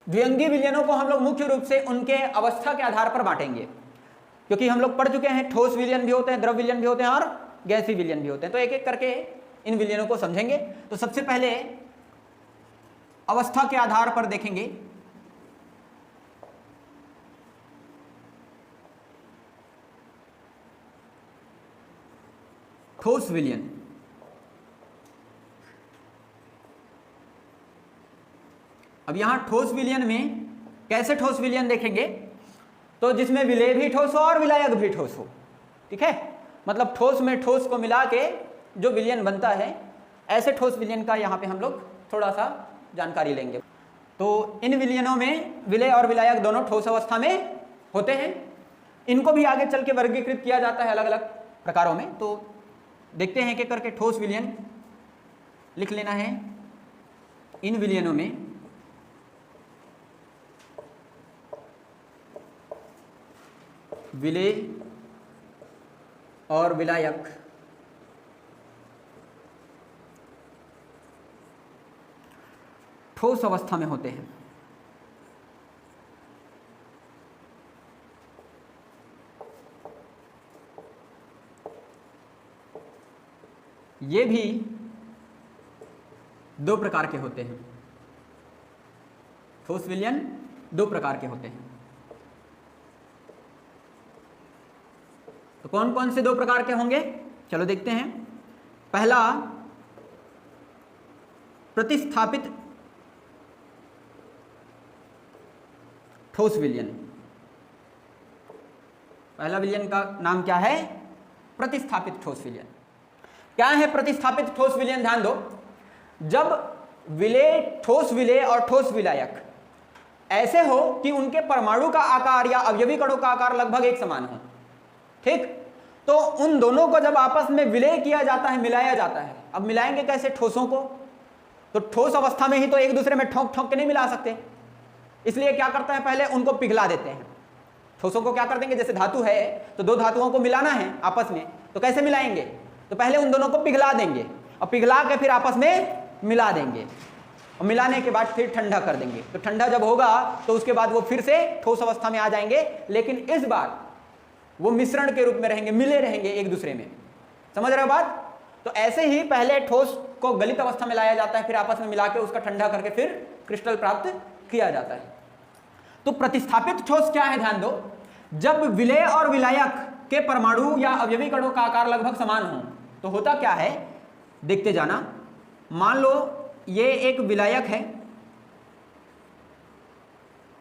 द्विअंगी विलयनों को हम लोग मुख्य रूप से उनके अवस्था के आधार पर बांटेंगे, क्योंकि हम लोग पढ़ चुके हैं ठोस विलयन भी होते हैं, द्रव विलयन भी होते हैं और गैसीय विलयन भी होते हैं। तो एक एक करके इन विलयनों को समझेंगे। तो सबसे पहले अवस्था के आधार पर देखेंगे। ठोस विलयन, अब यहां ठोस विलयन में कैसे ठोस विलयन देखेंगे, तो जिसमें विलेय भी ठोस हो और विलायक भी ठोस हो। ठीक है, मतलब ठोस में ठोस को मिला के जो विलयन बनता है, ऐसे ठोस विलयन का यहां पे हम लोग थोड़ा सा जानकारी लेंगे। तो इन विलयनों में विलेय और विलायक दोनों ठोस अवस्था में होते हैं। इनको भी आगे चल के वर्गीकृत किया जाता है अलग अलग प्रकारों में। तो देखते हैं कि करके ठोस विलयन लिख लेना है। इन विलयनों में विलेय और विलायक ठोस अवस्था में होते हैं। ये भी दो प्रकार के होते हैं। ठोस विलयन दो प्रकार के होते हैं। तो कौन कौन से दो प्रकार के होंगे, चलो देखते हैं। पहला प्रतिस्थापित ठोस विलयन। पहला विलयन का नाम क्या है? प्रतिस्थापित ठोस विलयन। क्या है प्रतिस्थापित ठोस विलयन? ध्यान दो, जब विलेय, ठोस विलेय और ठोस विलायक ऐसे हो कि उनके परमाणु का आकार या अवयवी कणों का आकार लगभग एक समान हो, ठीक, तो उन दोनों को जब आपस में विलेय किया जाता है, मिलाया जाता है। अब मिलाएंगे कैसे ठोसों को? तो ठोस अवस्था में ही तो एक दूसरे में ठोक ठोक के नहीं मिला सकते, इसलिए क्या करते हैं, पहले उनको पिघला देते हैं। ठोसों को क्या कर देंगे, जैसे धातु है तो दो धातुओं को मिलाना है आपस में, तो कैसे मिलाएंगे? तो पहले उन दोनों को पिघला देंगे और पिघला के फिर आपस में मिला देंगे और मिलाने के बाद फिर ठंडा कर देंगे। तो ठंडा जब होगा तो उसके बाद वो फिर से ठोस अवस्था में आ जाएंगे, लेकिन इस बार वो मिश्रण के रूप में रहेंगे, मिले रहेंगे एक दूसरे में। समझ रहे हो बात? तो ऐसे ही पहले ठोस को गलित अवस्था में लाया जाता है, फिर आपस में मिला के उसका ठंडा करके फिर क्रिस्टल प्राप्त किया जाता है। तो प्रतिस्थापित ठोस क्या है? ध्यान दो, जब विलेय और विलायक के परमाणु या अवयवी कणों का आकार लगभग समान हो तो होता क्या है, देखते जाना। मान लो ये एक विलायक है,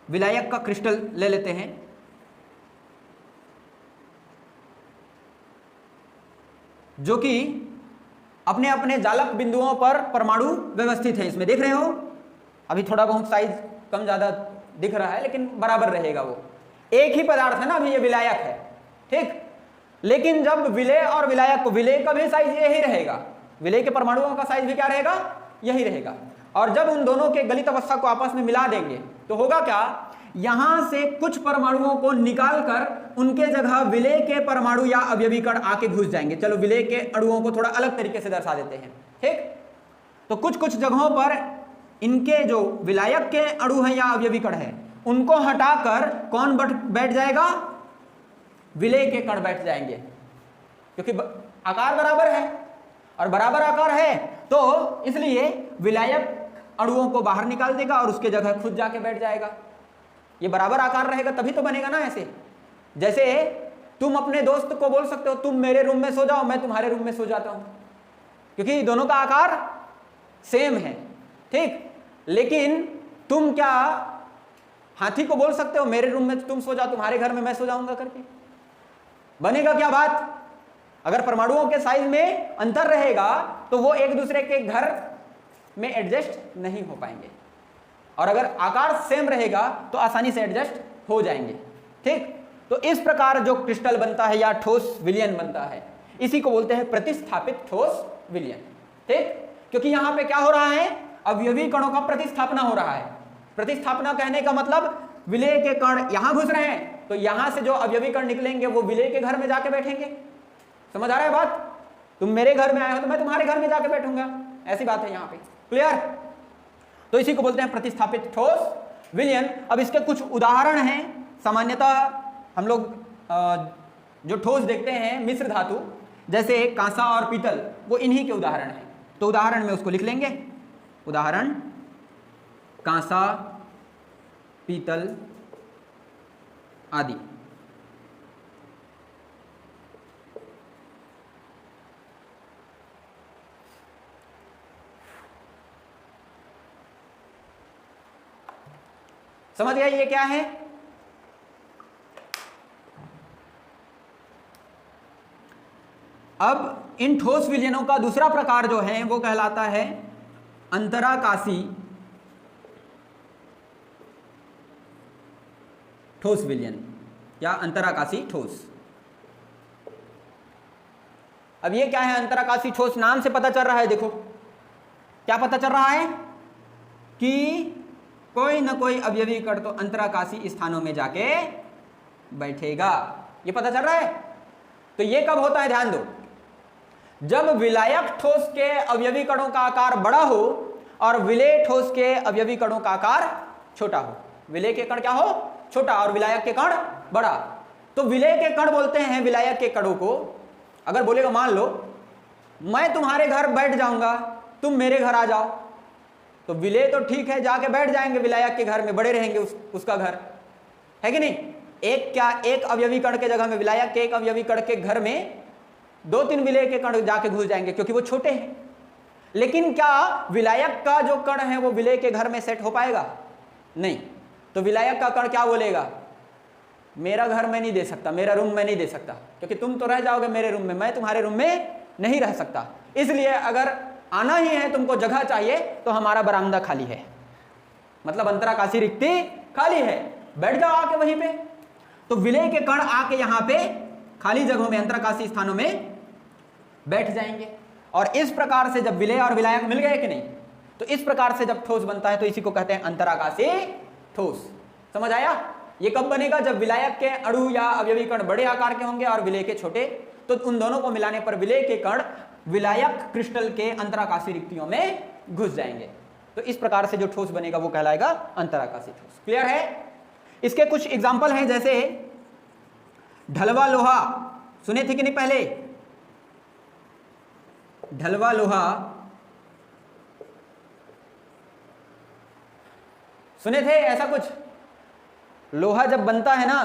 विलायक का क्रिस्टल ले लेते हैं। जो कि अपने अपने जालक बिंदुओं पर परमाणु व्यवस्थित है। इसमें देख रहे हो, अभी थोड़ा बहुत साइज कम ज्यादा दिख रहा है, लेकिन बराबर रहेगा। वो एक ही पदार्थ है ना, अभी ये विलायक है, ठीक। लेकिन जब विलेय और विलायक को, विलेय का भी साइज यही रहेगा, विलेय के परमाणुओं का साइज भी क्या रहेगा, यही रहेगा। और जब उन दोनों के गलित अवस्था को आपस में मिला देंगे तो होगा क्या, यहां से कुछ परमाणुओं को निकालकर उनके जगह विलेय के परमाणु या अवयवी कण आके घुस जाएंगे। चलो विलेय के अणुओं को थोड़ा अलग तरीके से दर्शा देते हैं, ठीक। तो कुछ कुछ जगहों पर इनके जो विलायक के अणु हैं या अवयवी कण हैं, उनको हटाकर कौन बैठ जाएगा, विलेय के कण बैठ जाएंगे, क्योंकि आकार बराबर है और बराबर आकार है तो इसलिए विलायक अणुओं को बाहर निकाल देगा और उसके जगह खुद जाके बैठ जाएगा। ये बराबर आकार रहेगा तभी तो बनेगा ना। ऐसे जैसे तुम अपने दोस्त को बोल सकते हो तुम मेरे रूम में सो जाओ, मैं तुम्हारे रूम में सो जाता हूं, क्योंकि दोनों का आकार सेम है, ठीक। लेकिन तुम क्या हाथी को बोल सकते हो मेरे रूम में तुम सो जाओ, तुम्हारे घर में मैं सो जाऊंगा करके? बनेगा क्या बात? अगर परमाणुओं के साइज में अंतर रहेगा तो वो एक दूसरे के घर में एडजस्ट नहीं हो पाएंगे, और अगर आकार सेम रहेगा तो आसानी से एडजस्ट हो जाएंगे, ठीक। तो इस प्रकार जो क्रिस्टल बनता है या ठोस विलयन बनता है, इसी को बोलते हैं प्रतिस्थापित ठोस विलयन, ठीक। क्योंकि यहां पे क्या हो रहा है, अवयवी कणों का प्रतिस्थापना हो रहा है। प्रतिस्थापना कहने का मतलब विलेय के कण यहां घुस रहे हैं तो यहां से जो अवयवी कण निकलेंगे वो विलेय के घर में जाके बैठेंगे। समझ आ रहा है बात? तुम मेरे घर में आए हो तो मैं तुम्हारे घर में जाके बैठूंगा, ऐसी बात है यहां पे। क्लियर? तो इसी को बोलते हैं प्रतिस्थापित ठोस विलयन। अब इसके कुछ उदाहरण हैं। सामान्यतः हम लोग जो ठोस देखते हैं मिश्र धातु जैसे कांसा और पीतल, वो इन्हीं के उदाहरण हैं। तो उदाहरण में उसको लिख लेंगे, उदाहरण कांसा, पीतल आदि। समझ गया ये क्या है? अब इन ठोस विलयनों का दूसरा प्रकार जो है वो कहलाता है अंतराकाशी ठोस विलयन या अंतराकाशी ठोस। अब ये क्या है अंतराकाशी ठोस? नाम से पता चल रहा है, देखो क्या पता चल रहा है कि कोई ना कोई अवयवी कण तो अंतराकाशी स्थानों में जाके बैठेगा, ये पता चल रहा है। तो ये कब होता है? ध्यान दो, जब विलायक ठोस के अवयवी कणों का आकार बड़ा हो और विलेय ठोस के अवयवी कणों का आकार छोटा हो। विलेय के कण क्या हो? छोटा, और विलायक के कण बड़ा। तो विलेय के कण बोलते हैं विलायक के कणों को। अगर बोलेगा मान लो मैं तुम्हारे घर बैठ जाऊंगा, तुम मेरे घर आ जाओ, तो विलेय तो ठीक है, जाके बैठ जाएंगे विलायक के घर में, बड़े रहेंगे उसका घर, है कि नहीं? एक अवयवी कण के जगह में विलायक के एक अवयवी कण के घर में 2-3 विलेय के कण जाके घुस जाएंगे क्योंकि वो छोटे हैं। लेकिन क्या विलायक का जो कण है वो विलेय के घर में सेट हो पाएगा? नहीं। तो विलायक का कण क्या बोलेगा? मेरा घर में नहीं दे सकता, मेरा रूम में नहीं दे सकता, क्योंकि तुम तो रह जाओगे मेरे रूम में, मैं तुम्हारे रूम में नहीं रह सकता। इसलिए अगर आना ही है, तुमको जगह चाहिए, तो हमारा बरामदा खाली है, मतलब अंतराकाशी रिक्ति खाली है, बैठ जाओ आके वहीं पे। तो विलेय के कण आके यहां पे खाली जगहों में अंतराकाशी स्थानों में बैठ जाएंगे। और इस प्रकार से जब विलेय और विलायक मिल गए कि नहीं, तो इस प्रकार से जब ठोस बनता है तो इसी को कहते हैं अंतराकाशी ठोस। समझ आया? ये कब बनेगा? जब विलायक के अणु या अवयवी कण बड़े आकार के होंगे और विलेय के छोटे, तो उन दोनों को मिलाने पर विलेय के कण विलायक क्रिस्टल के अंतराकाशी रिक्तियों में घुस जाएंगे। तो इस प्रकार से जो ठोस बनेगा वो कहलाएगा अंतराकाशी ठोस। क्लियर है? इसके कुछ एग्जाम्पल हैं, जैसे ढलवा लोहा, सुने थे कि नहीं पहले? ढलवा लोहा सुने थे? ऐसा कुछ लोहा जब बनता है ना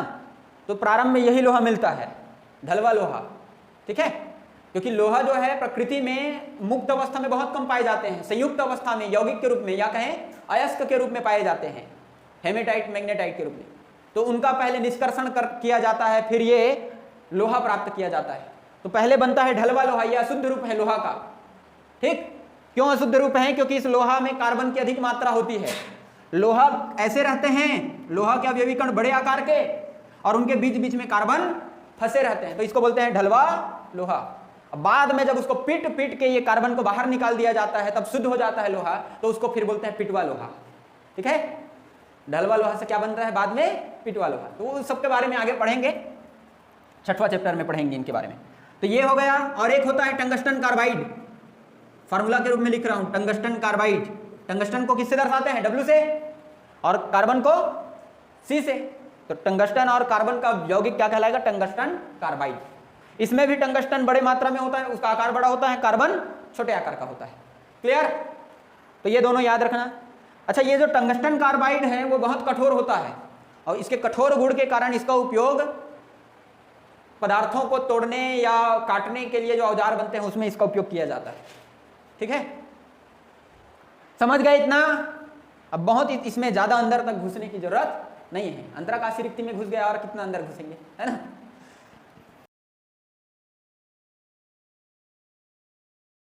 तो प्रारंभ में यही लोहा मिलता है, ढलवा लोहा, ठीक है? क्योंकि लोहा जो है प्रकृति में मुक्त अवस्था में बहुत कम पाए जाते हैं, संयुक्त अवस्था में यौगिक के रूप में या कहें अयस्क के रूप में पाए जाते हैं, हेमेटाइट मैग्नेटाइट के रूप में। तो उनका पहले निष्कर्षण किया जाता है, फिर ये लोहा प्राप्त किया जाता है। तो पहले बनता है ढलवा लोहा, यह अशुद्ध रूप है लोहा का, ठीक? क्यों अशुद्ध रूप है? क्योंकि इस लोहा में कार्बन की अधिक मात्रा होती है। लोहा ऐसे रहते हैं, लोहा के अवयवी कण बड़े आकार के और उनके बीच बीच में कार्बन फंसे रहते हैं, तो इसको बोलते हैं ढलवा लोहा। अब बाद में जब उसको पीट पीट के ये कार्बन को बाहर निकाल दिया जाता है, तब शुद्ध हो जाता है लोहा, तो उसको फिर बोलते हैं पिटवा लोहा, ठीक है? ढलवा लोहा से क्या बनता है बाद में? पिटवा लोहा। तो उस सबके बारे में आगे पढ़ेंगे, 6वां चैप्टर में पढ़ेंगे इनके बारे में। तो ये हो गया। और एक होता है टंगस्टन कार्बाइड, फार्मूला के रूप में लिख रहा हूं, टंगस्टन कार्बाइड। टंगस्टन को किससे दर्शाते हैं? W से, और कार्बन को C से। तो टंगस्टन और कार्बन का यौगिक क्या कहलाएगा? Tungsten carbide. इसमें भी टंगस्टन बड़े मात्रा में होता है, उसका आकार बड़ा होता है, कार्बन छोटे आकार का होता है। क्लियर? तो ये दोनों याद रखना। अच्छा, ये जो टंगस्टन कार्बाइड है वो बहुत कठोर होता है, और इसके कठोर गुण के कारण इसका उपयोग पदार्थों को तोड़ने या काटने के लिए जो औजार बनते हैं उसमें इसका उपयोग किया जाता है, ठीक है? समझ गए इतना? अब बहुत इसमें ज्यादा अंदर तक घुसने की जरूरत नहीं है, अंतराकाशी रिक्ति में घुस गया और कितना अंदर घुसेंगे, है ना?